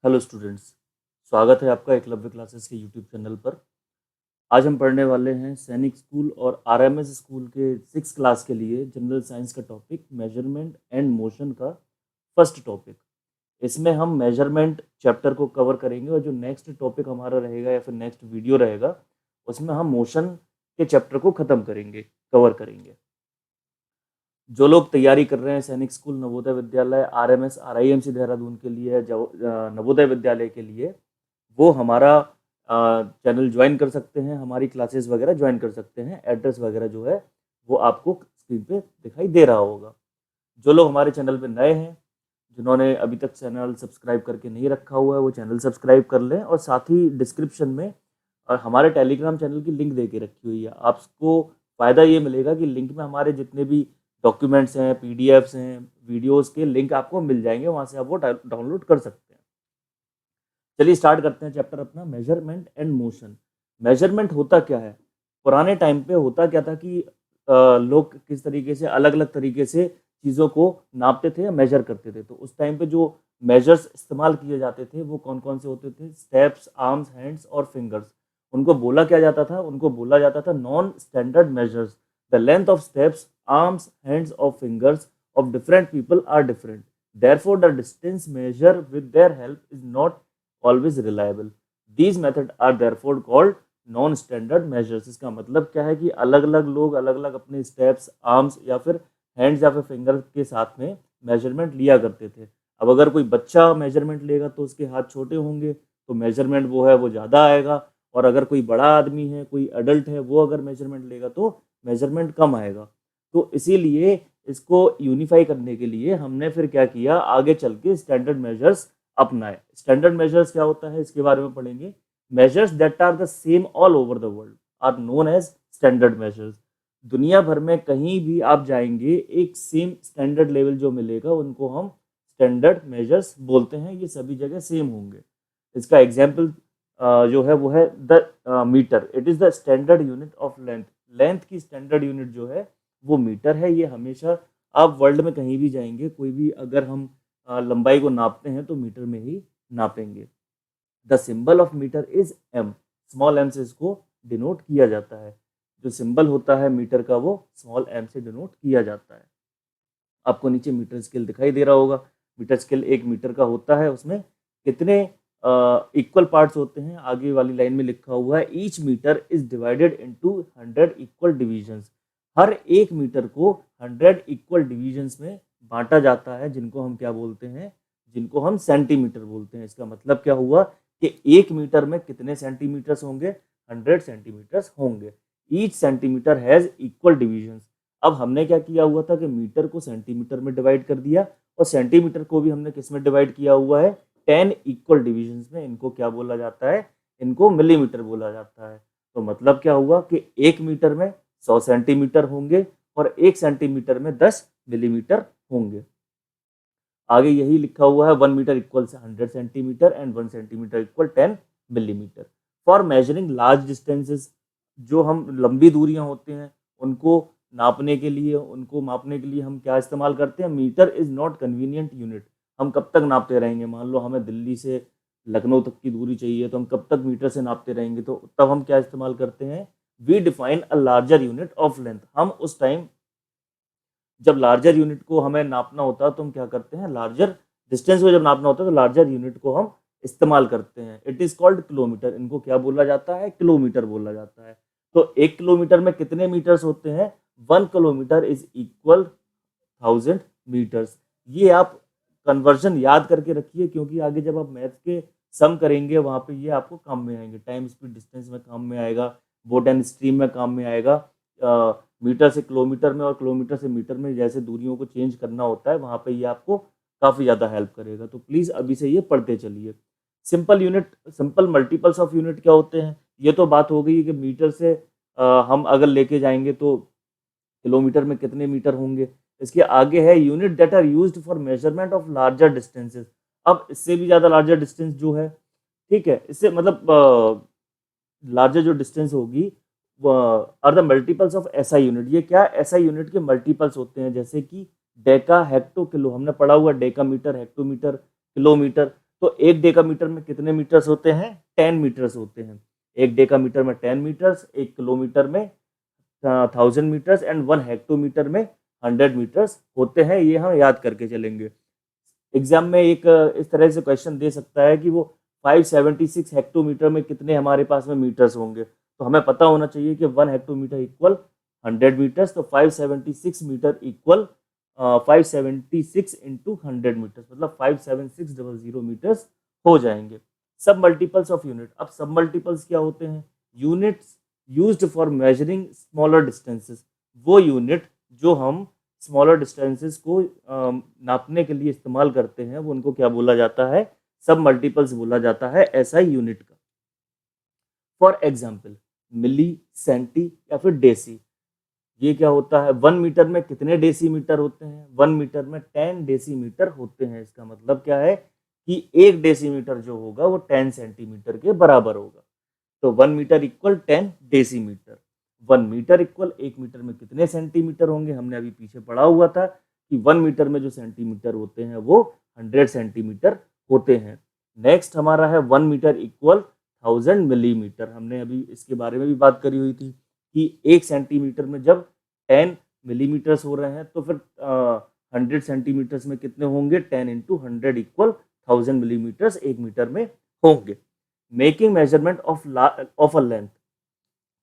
Hello students, स्वागत है आपका एकलव्य क्लासेस के यूट्यूब चैनल पर। आज हम पढ़ने वाले हैं सैनिक स्कूल और आरएमएस स्कूल के 6 क्लास के लिए जनरल साइंस का टॉपिक मेजरमेंट एंड मोशन का फर्स्ट टॉपिक। इसमें हम मेजरमेंट चैप्टर को कवर करेंगे और जो नेक्स्ट टॉपिक हमारा रहेगा या फिर नेक्स्ट वीडियो रहेगा उसमें हम मोशन के चैप्टर को ख़त्म करेंगे, कवर करेंगे। जो लोग तैयारी कर रहे हैं सैनिक school, Navodaya Vidyalaya, RMS, RIMC Dehradun के लिए, नवोदय विद्यालय के लिए, वो हमारा चैनल ज्वाइन कर सकते हैं, हमारी क्लासेस वगैरह ज्वाइन कर सकते हैं। एड्रेस वगैरह जो है वो आपको स्क्रीन पे दिखाई दे रहा होगा। जो लोग हमारे चैनल पे नए हैं, जिन्होंने अभी तक चैनल सब्सक्राइब करके नहीं रखा हुआ है, वो चैनल सब्सक्राइब कर लें और साथ ही डिस्क्रिप्शन में हमारे टेलीग्राम चैनल की लिंक दे के रखी हुई है। आपको फ़ायदा ये मिलेगा कि लिंक में हमारे जितने भी डॉक्यूमेंट्स हैं, पीडीएफ्स हैं, वीडियोस के लिंक आपको मिल जाएंगे, वहाँ से आप वो डाउनलोड कर सकते हैं। चलिए स्टार्ट करते हैं चैप्टर अपना, मेजरमेंट एंड मोशन। मेजरमेंट होता क्या है? पुराने टाइम पे होता क्या था कि लोग किस तरीके से अलग अलग तरीके से चीज़ों को नापते थे या मेजर करते थे। तो उस टाइम पे जो मेजर्स इस्तेमाल किए जाते थे वो कौन कौन से होते थे? स्टेप्स, आर्म्स, हैंड्स और फिंगर्स। उनको बोला क्या जाता था? उनको बोला जाता था non standard measures. The length of steps, arms, hands और fingers of different people are different. Therefore, the distance measured with their help is not always reliable. These methods are therefore called non-standard measures. इसका मतलब क्या है कि अलग अलग लोग अलग अलग अपने स्टेप्स, आर्म्स या फिर हैंड्स या फिर फिंगर के साथ में मेजरमेंट लिया करते थे। अब अगर कोई बच्चा मेजरमेंट लेगा तो उसके हाथ छोटे होंगे तो मेजरमेंट वो है वो ज़्यादा आएगा, और अगर कोई बड़ा आदमी है, कोई अडल्ट है, वो अगर मेजरमेंट लेगा तो मेजरमेंट कम आएगा। तो इसीलिए इसको यूनिफाई करने के लिए हमने फिर क्या किया, आगे चल के स्टैंडर्ड मेजर्स अपनाए। स्टैंडर्ड मेजर्स क्या होता है इसके बारे में पढ़ेंगे। Measures that are the same all over the world are known as standard measures. दुनिया भर में कहीं भी आप जाएंगे, एक सेम स्टैंडर्ड लेवल जो मिलेगा उनको हम स्टैंडर्ड मेजर्स बोलते हैं। ये सभी जगह सेम होंगे। इसका एग्जाम्पल जो है वो है the metre. It is the standard unit of length. Length की स्टैंडर्ड यूनिट जो है वो मीटर है। ये हमेशा आप वर्ल्ड में कहीं भी जाएंगे, कोई भी अगर हम लंबाई को नापते हैं तो मीटर में ही नापेंगे। The symbol of metre is M. Small M से इसको डिनोट किया जाता है। जो सिंबल होता है मीटर का वो स्मॉल एम से डिनोट किया जाता है। आपको नीचे मीटर स्केल दिखाई दे रहा होगा। मीटर स्केल 1 मीटर का होता है। उसमें कितने इक्वल पार्ट्स होते हैं आगे वाली लाइन में लिखा हुआ है। Each metre is divided into 100 equal divisions. हर एक मीटर को 100 इक्वल डिविजन्स में बांटा जाता है, जिनको हम क्या बोलते हैं? जिनको हम सेंटीमीटर बोलते हैं। इसका मतलब क्या हुआ कि 1 मीटर में कितने सेंटीमीटर्स होंगे? 100 सेंटीमीटर्स होंगे। Each centimetre has equal divisions. अब हमने क्या किया हुआ था कि मीटर को सेंटीमीटर में डिवाइड कर दिया, और सेंटीमीटर को भी हमने किस में डिवाइड किया हुआ है? 10 इक्वल डिविजन्स में। इनको क्या बोला जाता है? इनको मिलीमीटर बोला जाता है। तो मतलब क्या हुआ कि 1 मीटर में 100 सेंटीमीटर होंगे और 1 सेंटीमीटर में 10 मिलीमीटर होंगे। आगे यही लिखा हुआ है 1 metre equal 100 centimetre and 1 centimetre equal 10 millimetre. For measuring large distances, जो हम लंबी दूरियां होते हैं उनको नापने के लिए, उनको मापने के लिए हम क्या इस्तेमाल करते हैं? Metre is not convenient unit. हम कब तक नापते रहेंगे? मान लो हमें दिल्ली से लखनऊ तक की दूरी चाहिए तो हम कब तक मीटर से नापते रहेंगे? तो तब हम क्या इस्तेमाल करते हैं? We define a larger unit of length. हम उस टाइम जब लार्जर यूनिट को हमें नापना होता है तो हम क्या करते हैं? लार्जर डिस्टेंस को जब नापना होता है तो लार्जर यूनिट को हम इस्तेमाल करते हैं। It is called kilometre. इनको क्या बोला जाता है? किलोमीटर बोला जाता है। तो 1 किलोमीटर में कितने मीटर्स होते हैं? 1 किलोमीटर इज इक्वल 1000 मीटर्स। ये आप कन्वर्जन याद करके रखिए, क्योंकि आगे जब आप मैथ के सम करेंगे वहां पे ये आपको काम में आएंगे। टाइम स्पीड डिस्टेंस में काम में आएगा, बोट एंड स्ट्रीम में काम में आएगा। मीटर से किलोमीटर में और किलोमीटर से मीटर में जैसे दूरियों को चेंज करना होता है, वहाँ पे ये आपको काफ़ी ज़्यादा हेल्प करेगा। तो प्लीज़ अभी से ये पढ़ते चलिए। Simple unit, simple multiples of unit क्या होते हैं? ये तो बात हो गई कि मीटर से हम अगर लेके जाएंगे तो किलोमीटर में कितने मीटर होंगे। इसके आगे है unit that are used for measurement of larger distances. अब इससे भी ज़्यादा लार्जर डिस्टेंस जो है, ठीक है, इससे मतलब लार्जर जो डिस्टेंस होगी are the multiples of SI unit. ये क्या? एसआई यूनिट के मल्टीपल्स होते हैं, जैसे कि डेका, हेक्टो, किलो। हमने पढ़ा हुआ डेका मीटर, हेक्टोमीटर, किलोमीटर। तो 1 डेकामीटर में कितने मीटर्स होते हैं? 10 मीटर्स होते हैं। 1 डेकामीटर में 10 मीटर्स, 1 किलोमीटर में 1000 मीटर्स एंड 1 हेक्टोमीटर में 100 मीटर्स होते हैं। ये हम याद करके चलेंगे। एग्जाम में एक इस तरह से क्वेश्चन दे सकता है कि वो 576 हेक्टोमीटर में कितने हमारे पास में मीटर्स होंगे। तो हमें पता होना चाहिए कि 1 हेक्टोमीटर इक्वल 100 मीटर्स, तो 576 मीटर इक्वल 576 इंटू 100 मीटर्स, मतलब 57600 मीटर्स हो जाएंगे। सब मल्टीपल्स ऑफ यूनिट। अब सब मल्टीपल्स क्या होते हैं? Units used for measuring smaller distances. वो यूनिट जो हम स्मॉलर डिस्टेंसेस को नापने के लिए इस्तेमाल करते हैं, वो उनको क्या बोला जाता है? सब मल्टीपल्स बोला जाता है एसआई यूनिट का। फॉर एग्जाम्पल मिली, सेंटी या फिर डेसी। ये क्या होता है? 1 मीटर में कितने डेसीमीटर होते हैं? 1 मीटर में 10 डेसीमीटर होते हैं। इसका मतलब क्या है कि 1 डेसीमीटर जो होगा वो 10 सेंटीमीटर के बराबर होगा। तो 1 metre equal 10 decimetre. 1 metre equal 1 metre में कितने सेंटीमीटर होंगे? हमने अभी पीछे पढ़ा हुआ था कि 1 मीटर में जो सेंटीमीटर होते हैं वो 100 सेंटीमीटर होते हैं। नेक्स्ट हमारा है 1 मीटर इक्वल 1000 मिलीमीटर। हमने अभी इसके बारे में भी बात करी हुई थी कि 1 सेंटीमीटर में जब 10 मिलीमीटर्स हो रहे हैं तो फिर 100 सेंटीमीटर्स में कितने होंगे? 10 इंटू 100 इक्वल 1000 मिलीमीटर्स 1 मीटर में होंगे। Making measurement of a length.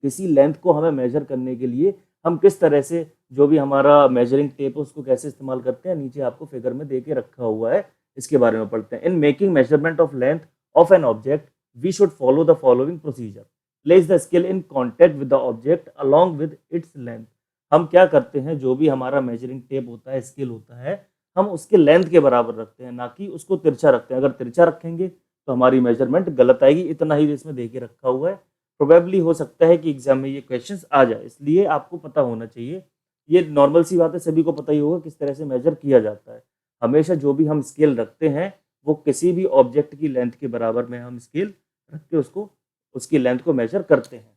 किसी लेंथ को हमें मेजर करने के लिए हम किस तरह से जो भी हमारा मेजरिंग टेप है उसको कैसे इस्तेमाल करते हैं, नीचे आपको फिगर में दे के रखा हुआ है। इसके बारे में पढ़ते हैं। In making measurement of length of an object we should follow the following procedure. Place the scale in contact with the object along with its length. हम क्या करते हैं? जो भी हमारा मेजरिंग टेप होता है, स्केल होता है, हम उसके लेंथ के बराबर रखते हैं, ना कि उसको तिरछा रखते हैं। अगर तिरछा रखेंगे तो हमारी मेजरमेंट गलत आएगी। इतना ही इसमें दे के रखा हुआ है। प्रोबेबली हो सकता है कि एग्जाम में ये क्वेश्चंस आ जाए, इसलिए आपको पता होना चाहिए। ये नॉर्मल सी बात है, सभी को पता ही होगा किस तरह से मेजर किया जाता है। हमेशा जो भी हम स्केल रखते हैं वो किसी भी ऑब्जेक्ट की लेंथ के बराबर में हम स्केल रख के उसको उसकी लेंथ को मेजर करते हैं।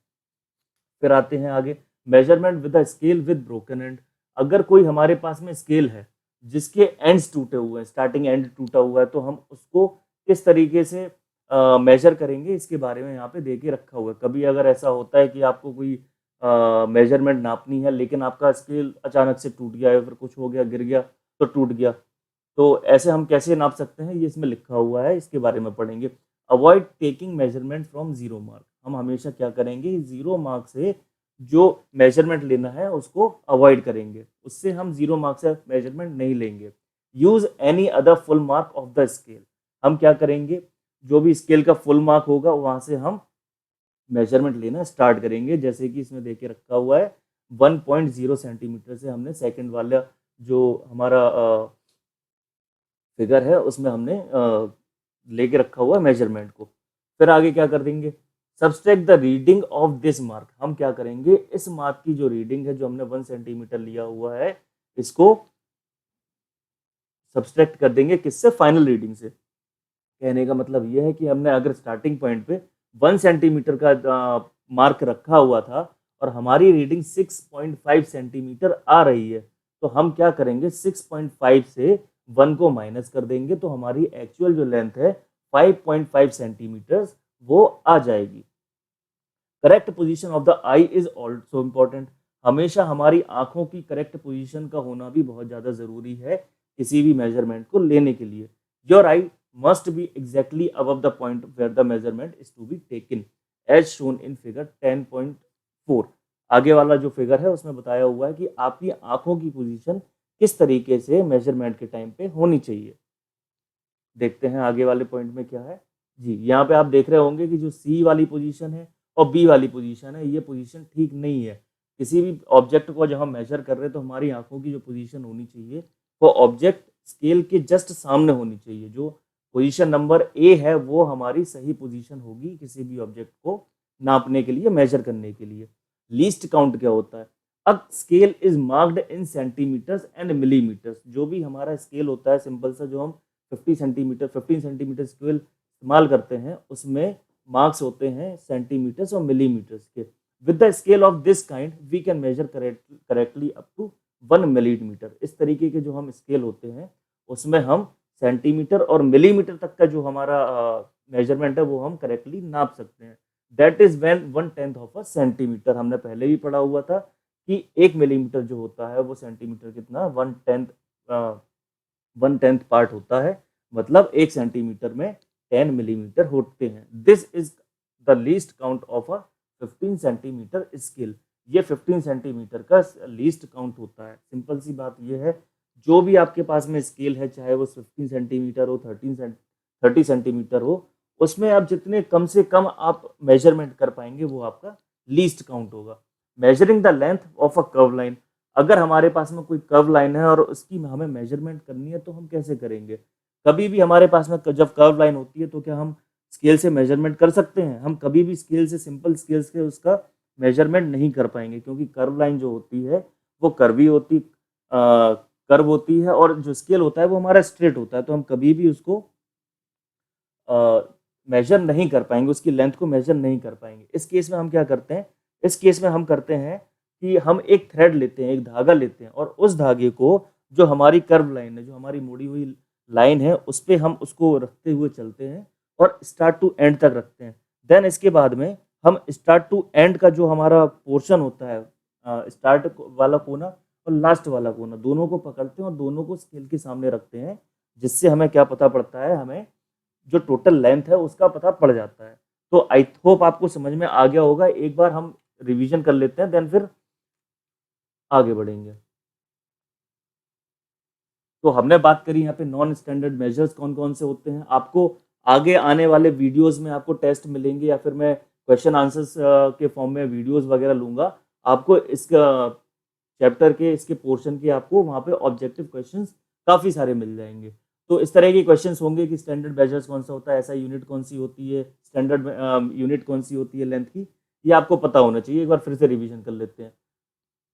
फिर आते हैं आगे, measurement with a scale with broken and. अगर कोई हमारे पास में स्केल है जिसके एंड्स टूटे हुए हैं, स्टार्टिंग एंड टूटा हुआ है, तो हम उसको किस तरीके से मेजर करेंगे, इसके बारे में यहाँ पे दे के रखा हुआ है। कभी अगर ऐसा होता है कि आपको कोई मेजरमेंट नापनी है लेकिन आपका स्केल अचानक से टूट गया या फिर कुछ हो गया, गिर गया तो टूट गया, तो ऐसे हम कैसे नाप सकते हैं, ये इसमें लिखा हुआ है, इसके बारे में पढ़ेंगे। Avoid taking measurement from zero mark. हम हमेशा क्या करेंगे? जीरो मार्क से जो मेजरमेंट लेना है उसको अवॉइड करेंगे, उससे हम जीरो मार्क से मेजरमेंट नहीं लेंगे। Use any other full mark of the scale. हम क्या करेंगे? जो भी स्केल का फुल मार्क होगा वहां से हम मेजरमेंट लेना स्टार्ट करेंगे। जैसे कि इसमें देके रखा हुआ है 1.0 सेंटीमीटर से हमने सेकंड वाला जो हमारा फिगर है उसमें हमने लेके रखा हुआ है मेजरमेंट को। फिर आगे क्या कर देंगे? Subtract the reading of this mark. हम क्या करेंगे? इस मार्क की जो रीडिंग है, जो हमने 1 सेंटीमीटर लिया हुआ है, इसको सब्सट्रैक्ट कर देंगे किससे? फाइनल रीडिंग से। कहने का मतलब ये है कि हमने अगर स्टार्टिंग पॉइंट पे 1 सेंटीमीटर का मार्क रखा हुआ था और हमारी रीडिंग 6.5 सेंटीमीटर आ रही है, तो हम क्या करेंगे? 6.5 से 1 को माइनस कर देंगे, तो हमारी एक्चुअल जो लेंथ है 5.5 सेंटीमीटर वो आ जाएगी। Correct position of the I is also important. हमेशा हमारी आंखों की करेक्ट पोजीशन का होना भी बहुत ज़्यादा ज़रूरी है किसी भी मेजरमेंट को लेने के लिए। Your eye must be exactly above the point where the measurement is to be taken as shown in figure 10.4। आगे वाला जो फिगर है उसमें बताया हुआ है कि आपकी आंखों की पोजीशन किस तरीके से मेजरमेंट के टाइम पे होनी चाहिए। देखते हैं आगे वाले पॉइंट में क्या है। जी, यहाँ पे आप देख रहे होंगे कि जो सी वाली पोजीशन है और बी वाली पोजीशन है, ये पोजीशन ठीक नहीं है। किसी भी ऑब्जेक्ट को जब हम मेजर कर रहे हैं तो हमारी आंखों की जो पोजीशन होनी चाहिए वो ऑब्जेक्ट स्केल के जस्ट सामने होनी चाहिए। जो पोजीशन नंबर ए है वो हमारी सही पोजीशन होगी किसी भी ऑब्जेक्ट को नापने के लिए, मेजर करने के लिए। लीस्ट काउंट क्या होता है? A scale is marked in centimetres and millimetres. जो भी हमारा स्केल होता है, सिंपल सा, जो हम 15 सेंटीमीटर स्केल इस्तेमाल करते हैं, उसमें मार्क्स होते हैं सेंटीमीटर्स और मिलीमीटर्स के। With the scale of this kind we can measure correctly up to 1 millimetre. इस तरीके के जो हम स्केल होते हैं उसमें हम सेंटीमीटर और मिलीमीटर तक का जो हमारा मेजरमेंट है वो हम करेक्टली नाप सकते हैं। That is when 1/10 of a centimetre. हमने पहले भी पढ़ा हुआ था कि 1 मिलीमीटर जो होता है वो सेंटीमीटर कितना 1/10 पार्ट होता है, मतलब 1 सेंटीमीटर में 10 मिलीमीटर होते हैं। This is the least count of a 15 centimetre scale. ये 15 सेंटीमीटर का लीस्ट काउंट होता है। सिंपल सी बात ये है, जो भी आपके पास में स्केल है, चाहे वो 15 सेंटीमीटर हो, 30 सेंटीमीटर हो, उसमें आप जितने कम से कम आप मेजरमेंट कर पाएंगे वो आपका लीस्ट काउंट होगा। Measuring the length of a curve line. अगर हमारे पास में कोई कर्व लाइन है और उसकी हमें मेजरमेंट करनी है तो हम कैसे करेंगे? कभी भी हमारे पास में जब कर्व लाइन होती है तो क्या हम स्केल से मेजरमेंट कर सकते हैं? हम कभी भी स्केल से, सिंपल स्केल से उसका मेजरमेंट नहीं कर पाएंगे, क्योंकि कर्व लाइन जो होती है वो कर्व होती है और जो स्केल होता है वो हमारा स्ट्रेट होता है, तो हम कभी भी उसको मेजर नहीं कर पाएंगे, उसकी लेंथ को मेजर नहीं कर पाएंगे। इस केस में हम क्या करते हैं? इस केस में हम करते हैं कि हम एक थ्रेड लेते हैं, एक धागा लेते हैं, और उस धागे को, जो हमारी कर्व लाइन है, जो हमारी मुड़ी हुई लाइन है, उस पर हम उसको रखते हुए चलते हैं और स्टार्ट टू एंड तक रखते हैं। देन इसके बाद में हम स्टार्ट टू एंड का जो हमारा पोर्शन होता है, स्टार्ट वाला कोना और लास्ट वाला कोना, दोनों को पकड़ते हैं और दोनों को स्केल के सामने रखते हैं, जिससे हमें क्या पता पड़ता है? हमें जो टोटल लेंथ है उसका पता पड़ जाता है। तो आई होप आपको समझ में आ गया होगा। एक बार हम रिवीजन कर लेते हैं, देन फिर आगे बढ़ेंगे। तो हमने बात करी यहाँ पे नॉन स्टैंडर्ड मेजर्स कौन कौन से होते हैं। आपको आगे आने वाले वीडियोस में आपको टेस्ट मिलेंगे, या फिर मैं क्वेश्चन आंसर्स के फॉर्म में वीडियोस वगैरह लूंगा। आपको इसका चैप्टर के, इसके पोर्शन के, आपको वहाँ पे ऑब्जेक्टिव क्वेश्चंस काफ़ी सारे मिल जाएंगे। तो इस तरह के क्वेश्चंस होंगे कि स्टैंडर्ड मेजर्स कौन सा होता है, ऐसा यूनिट कौन सी होती है, स्टैंडर्ड यूनिट कौन सी होती है लेंथ की, ये आपको पता होना चाहिए। एक बार फिर से रिवीजन कर लेते हैं।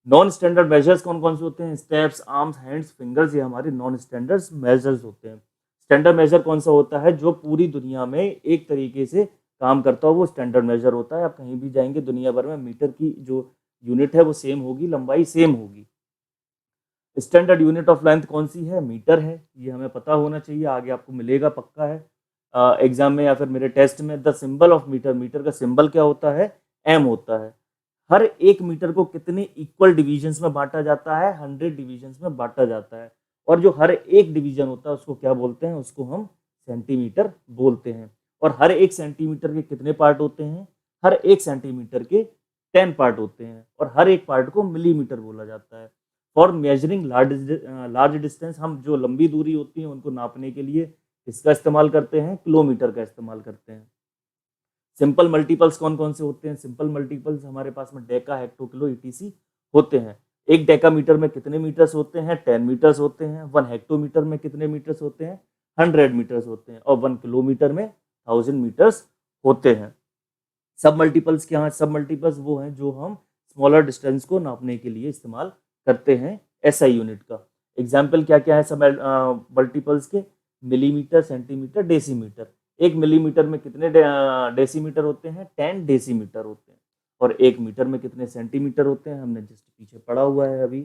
नॉन स्टैंडर्ड मेजर्स कौन कौन से होते हैं? स्टेप्स, आर्म्स, हैंड्स, फिंगर्स, ये हमारे नॉन स्टैंडर्ड मेजर्स होते हैं। स्टैंडर्ड मेजर कौन सा होता है? जो पूरी दुनिया में एक तरीके से काम करता हो, वो स्टैंडर्ड मेजर होता है। आप कहीं भी जाएंगे दुनिया भर में, मीटर की जो यूनिट है वो सेम होगी, लंबाई सेम होगी। स्टैंडर्ड यूनिट ऑफ लेंथ कौन सी है? मीटर है। ये हमें पता होना चाहिए, आगे आपको मिलेगा, पक्का है एग्जाम में या फिर मेरे टेस्ट में। The symbol of metre, metre का सिंबल क्या होता है? एम होता है। हर एक मीटर को कितने इक्वल डिविजन्स में बांटा जाता है? 100 डिविजन्स में बांटा जाता है। और जो हर एक डिवीजन होता है उसको क्या बोलते हैं? उसको हम सेंटीमीटर बोलते हैं। और हर एक सेंटीमीटर के कितने पार्ट होते हैं? हर एक सेंटीमीटर के 10 पार्ट होते हैं, और हर एक पार्ट को मिलीमीटर बोला जाता है। फॉर मेजरिंग लार्ज डिस्टेंस, हम जो लंबी दूरी होती है उनको नापने के लिए इसका इस्तेमाल करते हैं, किलोमीटर का इस्तेमाल करते हैं। सिंपल मल्टीपल्स कौन कौन से होते हैं? सिंपल मल्टीपल्स हमारे पास में डेका, हेक्टो, किलो, ईटीसी होते हैं। एक डेकामीटर में कितने मीटर्स होते हैं? 10 मीटर्स होते हैं। 1 हेक्टोमीटर में कितने मीटर्स होते हैं? 100 मीटर्स होते हैं। और 1 किलोमीटर में 1000 मीटर्स होते हैं। सब मल्टीपल्स क्या है? सब मल्टीपल्स वो हैं जो हम स्मॉलर डिस्टेंस को नापने के लिए इस्तेमाल करते हैं, एसआई यूनिट का। एग्जाम्पल क्या क्या है सब मल्टीपल्स के? Millimetre, centimetre, decimetre. एक मिलीमीटर में कितने डेसीमीटर होते हैं? 10 डेसीमीटर होते हैं। और एक मीटर में कितने सेंटीमीटर होते हैं? हमने जस्ट पीछे पढ़ा हुआ है अभी,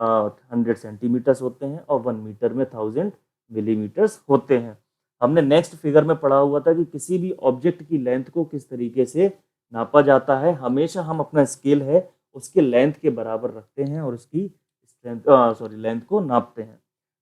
100 सेंटीमीटर्स होते हैं। और 1 मीटर में 1000 मिलीमीटर्स होते हैं। हमने नेक्स्ट फिगर में पढ़ा हुआ था कि किसी भी ऑब्जेक्ट की लेंथ को किस तरीके से नापा जाता है। हमेशा हम अपना स्केल है उसके लेंथ के बराबर रखते हैं और उसकी लेंथ को नापते हैं।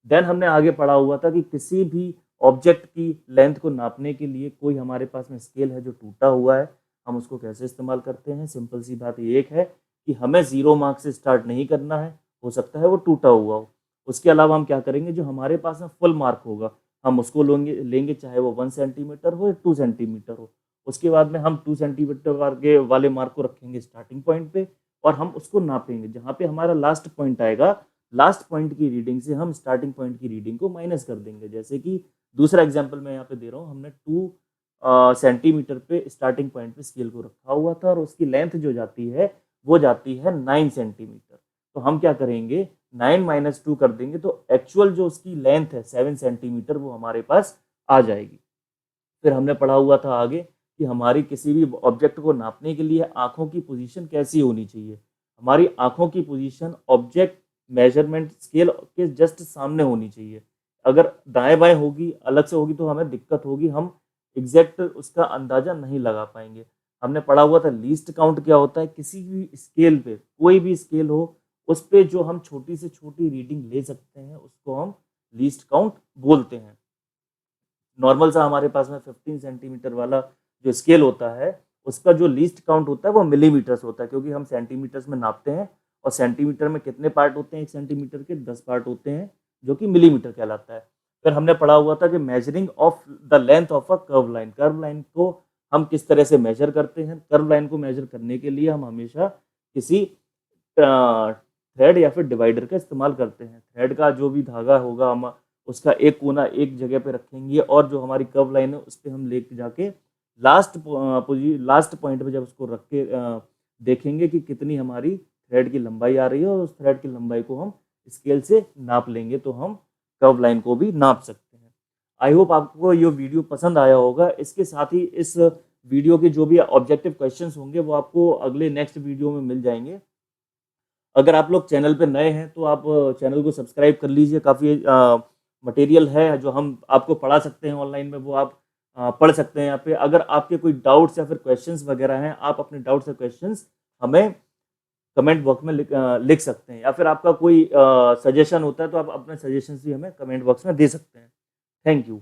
देन हमने आगे पढ़ा हुआ था कि किसी भी ऑब्जेक्ट की लेंथ को नापने के लिए कोई हमारे पास में स्केल है जो टूटा हुआ है, हम उसको कैसे इस्तेमाल करते हैं? सिंपल सी बात ये एक है कि हमें 0 मार्क से स्टार्ट नहीं करना है, हो सकता है वो टूटा हुआ हो। उसके अलावा हम क्या करेंगे? जो हमारे पास में फुल मार्क होगा हम उसको लेंगे, चाहे वो 1 सेंटीमीटर हो या 2 सेंटीमीटर हो। उसके बाद में हम 2 सेंटीमीटर वाले मार्क को रखेंगे स्टार्टिंग पॉइंट पे, और हम उसको नापेंगे। जहाँ पे हमारा लास्ट पॉइंट आएगा, लास्ट पॉइंट की रीडिंग से हम स्टार्टिंग पॉइंट की रीडिंग को माइनस कर देंगे। जैसे कि दूसरा एग्जाम्पल मैं यहाँ पे दे रहा हूँ, हमने 2 सेंटीमीटर पे स्टार्टिंग पॉइंट पे स्केल को रखा हुआ था, और उसकी लेंथ जो जाती है वो जाती है 9 सेंटीमीटर। तो हम क्या करेंगे? 9 - 2 कर देंगे, तो एक्चुअल जो उसकी लेंथ है 7 सेंटीमीटर वो हमारे पास आ जाएगी। फिर हमने पढ़ा हुआ था आगे कि हमारी किसी भी ऑब्जेक्ट को नापने के लिए आंखों की पोजीशन कैसी होनी चाहिए। हमारी आंखों की पोजीशन ऑब्जेक्ट मेजरमेंट स्केल के जस्ट सामने होनी चाहिए। अगर दाएं बाएं होगी, अलग से होगी तो हमें दिक्कत होगी, हम एग्जैक्ट उसका अंदाजा नहीं लगा पाएंगे। हमने पढ़ा हुआ था लीस्ट काउंट क्या होता है, किसी भी स्केल पे, कोई भी स्केल हो, उस पे जो हम छोटी से छोटी रीडिंग ले सकते हैं उसको हम लीस्ट काउंट बोलते हैं। नॉर्मल सा हमारे पास में 15 सेंटीमीटर वाला जो स्केल होता है, उसका जो लीस्ट काउंट होता है वो मिलीमीटर से होता है, क्योंकि हम सेंटीमीटर्स में नापते हैं, और सेंटीमीटर में कितने पार्ट होते हैं, एक सेंटीमीटर के 10 पार्ट होते हैं, जो कि मिलीमीटर कहलाता है। फिर हमने पढ़ा हुआ था कि measuring of the length of a curve line, curve line को हम किस तरह से मेजर करते हैं। कर्व लाइन को मेजर करने के लिए हम हमेशा किसी थ्रेड या फिर डिवाइडर का इस्तेमाल करते हैं। थ्रेड का जो भी धागा होगा, हम उसका एक कोना एक जगह पे रखेंगे, और जो हमारी कर्व लाइन है उस पर हम लेके जाके लास्ट पॉइंट पे जब उसको रख के देखेंगे कि कितनी हमारी थ्रेड की लंबाई आ रही है, और उस थ्रेड की लंबाई को हम स्केल से नाप लेंगे, तो हम कर्व लाइन को भी नाप सकते हैं। आई होप आपको ये वीडियो पसंद आया होगा। इसके साथ ही इस वीडियो के जो भी ऑब्जेक्टिव क्वेश्चंस होंगे वो आपको अगले नेक्स्ट वीडियो में मिल जाएंगे। अगर आप लोग चैनल पे नए हैं तो आप चैनल को सब्सक्राइब कर लीजिए। काफ़ी मटेरियल है जो हम आपको पढ़ा सकते हैं ऑनलाइन में, वो आप पढ़ सकते हैं यहाँ पे। अगर आपके कोई डाउट्स या फिर क्वेश्चंस वगैरह हैं, आप अपने डाउट्स या क्वेश्चंस हमें कमेंट बॉक्स में लिख सकते हैं, या फिर आपका कोई सजेशन होता है तो आप अपने सजेशंस भी हमें कमेंट बॉक्स में दे सकते हैं। Thank you.